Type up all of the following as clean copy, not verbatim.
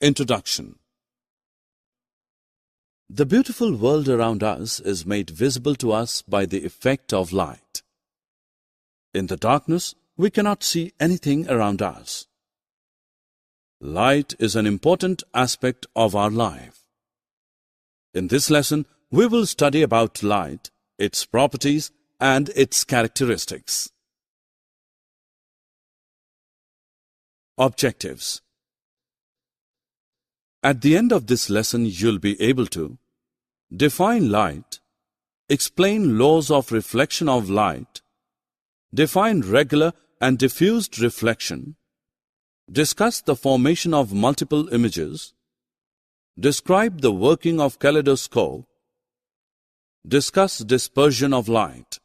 Introduction. The beautiful world around us is made visible to us by the effect of light. In the darkness, we cannot see anything around us. Light is an important aspect of our life. In this lesson, we will study about light, its properties, and its characteristics. Objectives. At the end of this lesson, you'll be able to define light, explain laws of reflection of light, define regular and diffused reflection, discuss the formation of multiple images, describe the working of kaleidoscope, discuss dispersion of light.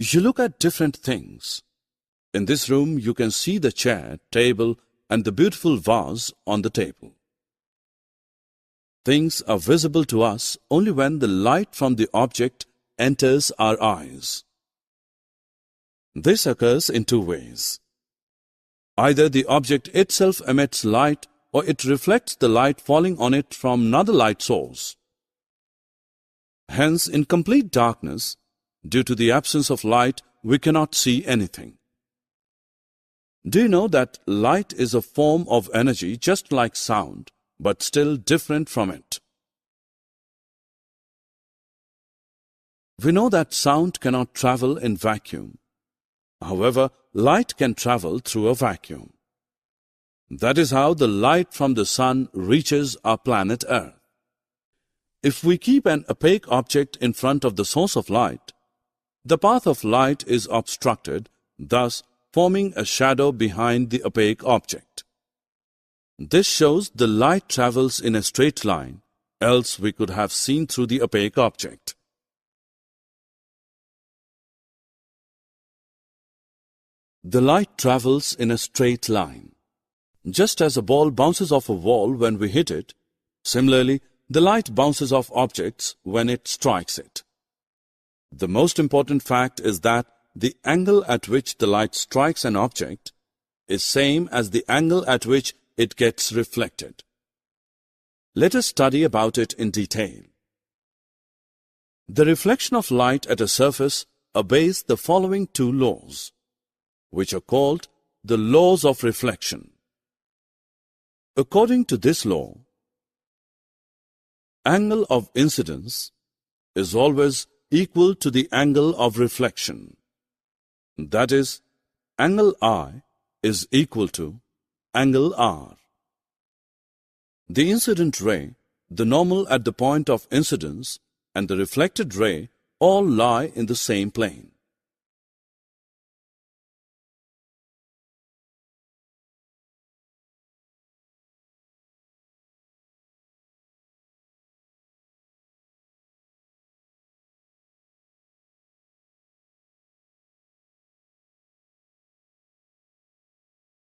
You look at different things. In this room, you can see the chair, table, and the beautiful vase on the table. Things are visible to us only when the light from the object enters our eyes. This occurs in two ways. Either the object itself emits light or it reflects the light falling on it from another light source. Hence, in complete darkness, due to the absence of light, we cannot see anything. Do you know that light is a form of energy just like sound, but still different from it? We know that sound cannot travel in vacuum. However, light can travel through a vacuum. That is how the light from the sun reaches our planet Earth. If we keep an opaque object in front of the source of light, the path of light is obstructed, thus forming a shadow behind the opaque object. This shows the light travels in a straight line, else we could have seen through the opaque object. The light travels in a straight line. Just as a ball bounces off a wall when we hit it, similarly, the light bounces off objects when it strikes it. The most important fact is that the angle at which the light strikes an object is same as the angle at which it gets reflected. Let us study about it in detail. The reflection of light at a surface obeys the following two laws, which are called the laws of reflection. According to this law, angle of incidence is always equal to the angle of reflection. That is, angle I is equal to angle R. The incident ray, the normal at the point of incidence, and the reflected ray all lie in the same plane.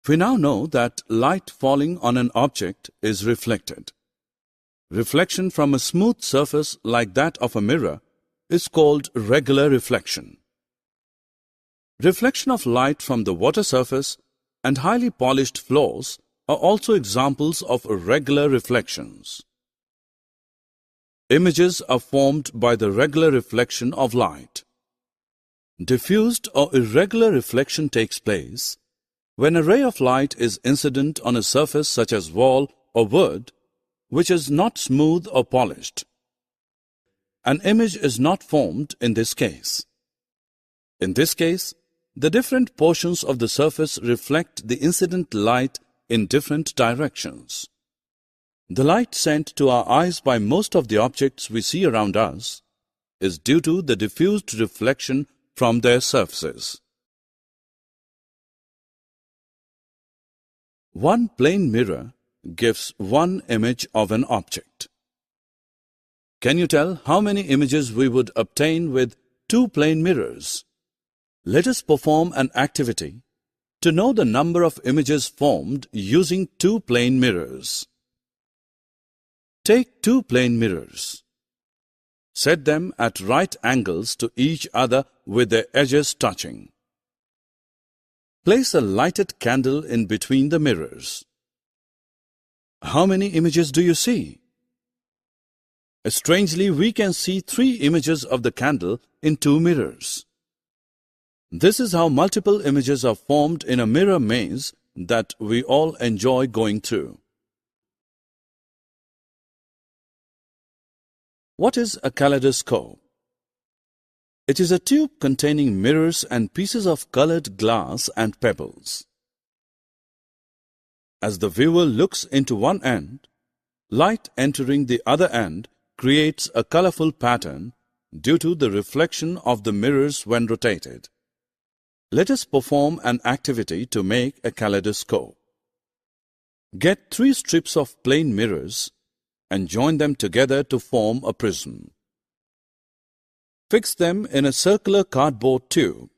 We now know that light falling on an object is reflected. Reflection from a smooth surface like that of a mirror is called regular reflection. Reflection of light from the water surface and highly polished floors are also examples of regular reflections. Images are formed by the regular reflection of light. Diffused or irregular reflection takes place when a ray of light is incident on a surface such as wall or wood, which is not smooth or polished. An image is not formed in this case. In this case, the different portions of the surface reflect the incident light in different directions. The light sent to our eyes by most of the objects we see around us is due to the diffused reflection from their surfaces. One plane mirror gives one image of an object. Can you tell how many images we would obtain with two plane mirrors? Let us perform an activity to know the number of images formed using two plane mirrors. Take two plane mirrors. Set them at right angles to each other with their edges touching. Place a lighted candle in between the mirrors. How many images do you see? Strangely, we can see 3 images of the candle in 2 mirrors. This is how multiple images are formed in a mirror maze that we all enjoy going through. What is a kaleidoscope? It is a tube containing mirrors and pieces of colored glass and pebbles. As the viewer looks into one end, light entering the other end creates a colorful pattern due to the reflection of the mirrors when rotated. Let us perform an activity to make a kaleidoscope. Get 3 strips of plain mirrors and join them together to form a prism. Fix them in a circular cardboard tube.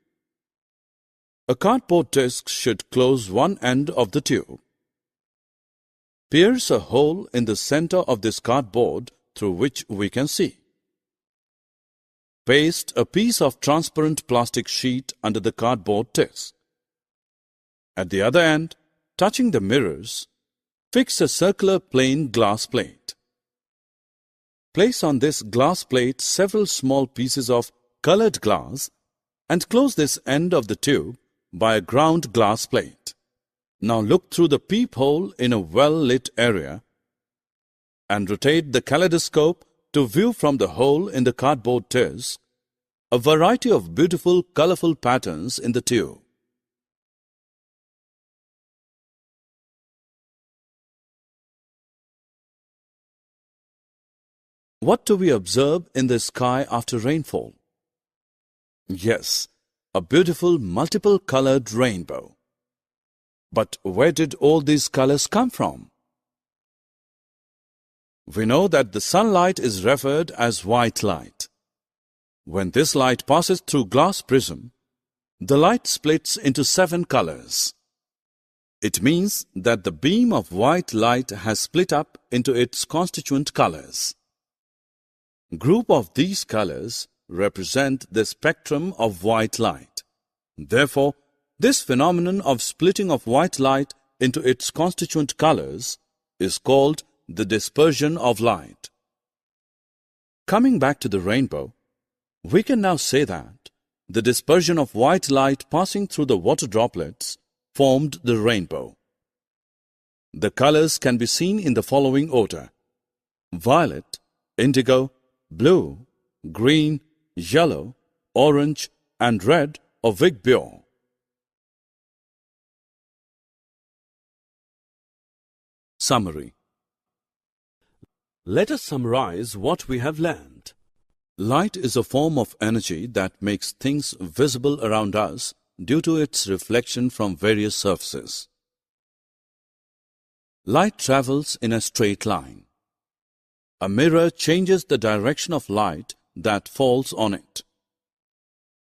A cardboard disc should close one end of the tube. Pierce a hole in the center of this cardboard through which we can see. Paste a piece of transparent plastic sheet under the cardboard disc. At the other end, touching the mirrors, fix a circular plain glass plate. Place on this glass plate several small pieces of colored glass and close this end of the tube by a ground glass plate. Now look through the peephole in a well-lit area and rotate the kaleidoscope to view from the hole in the cardboard disc a variety of beautiful, colorful patterns in the tube. What do we observe in the sky after rainfall? Yes, a beautiful multiple-colored rainbow. But where did all these colors come from? We know that the sunlight is referred as white light. When this light passes through glass prism, the light splits into 7 colors. It means that the beam of white light has split up into its constituent colors. Group of these colors represent the spectrum of white light. Therefore, this phenomenon of splitting of white light into its constituent colors is called the dispersion of light. Coming back to the rainbow, we can now say that the dispersion of white light passing through the water droplets formed the rainbow. The colors can be seen in the following order: violet, indigo, blue, green, yellow, orange, and red or vigbio. Summary. Let us summarize what we have learned. Light is a form of energy that makes things visible around us due to its reflection from various surfaces. Light travels in a straight line. A mirror changes the direction of light that falls on it.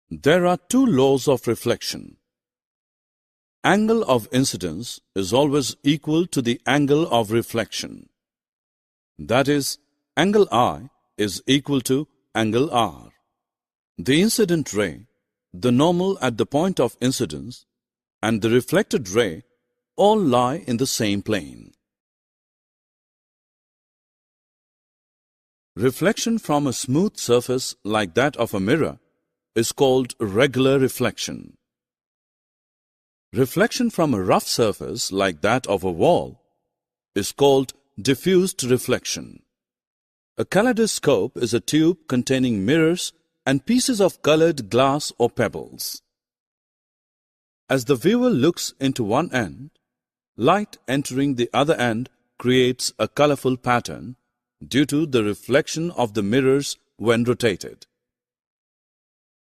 There are 2 laws of reflection. Angle of incidence is always equal to the angle of reflection. That is, angle I is equal to angle R. The incident ray, the normal at the point of incidence, and the reflected ray all lie in the same plane. Reflection from a smooth surface like that of a mirror is called regular reflection. Reflection from a rough surface like that of a wall is called diffused reflection. A kaleidoscope is a tube containing mirrors and pieces of colored glass or pebbles. As the viewer looks into one end, light entering the other end creates a colorful pattern due to the reflection of the mirrors when rotated.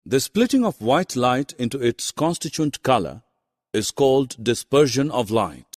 The splitting of white light into its constituent color is called dispersion of light.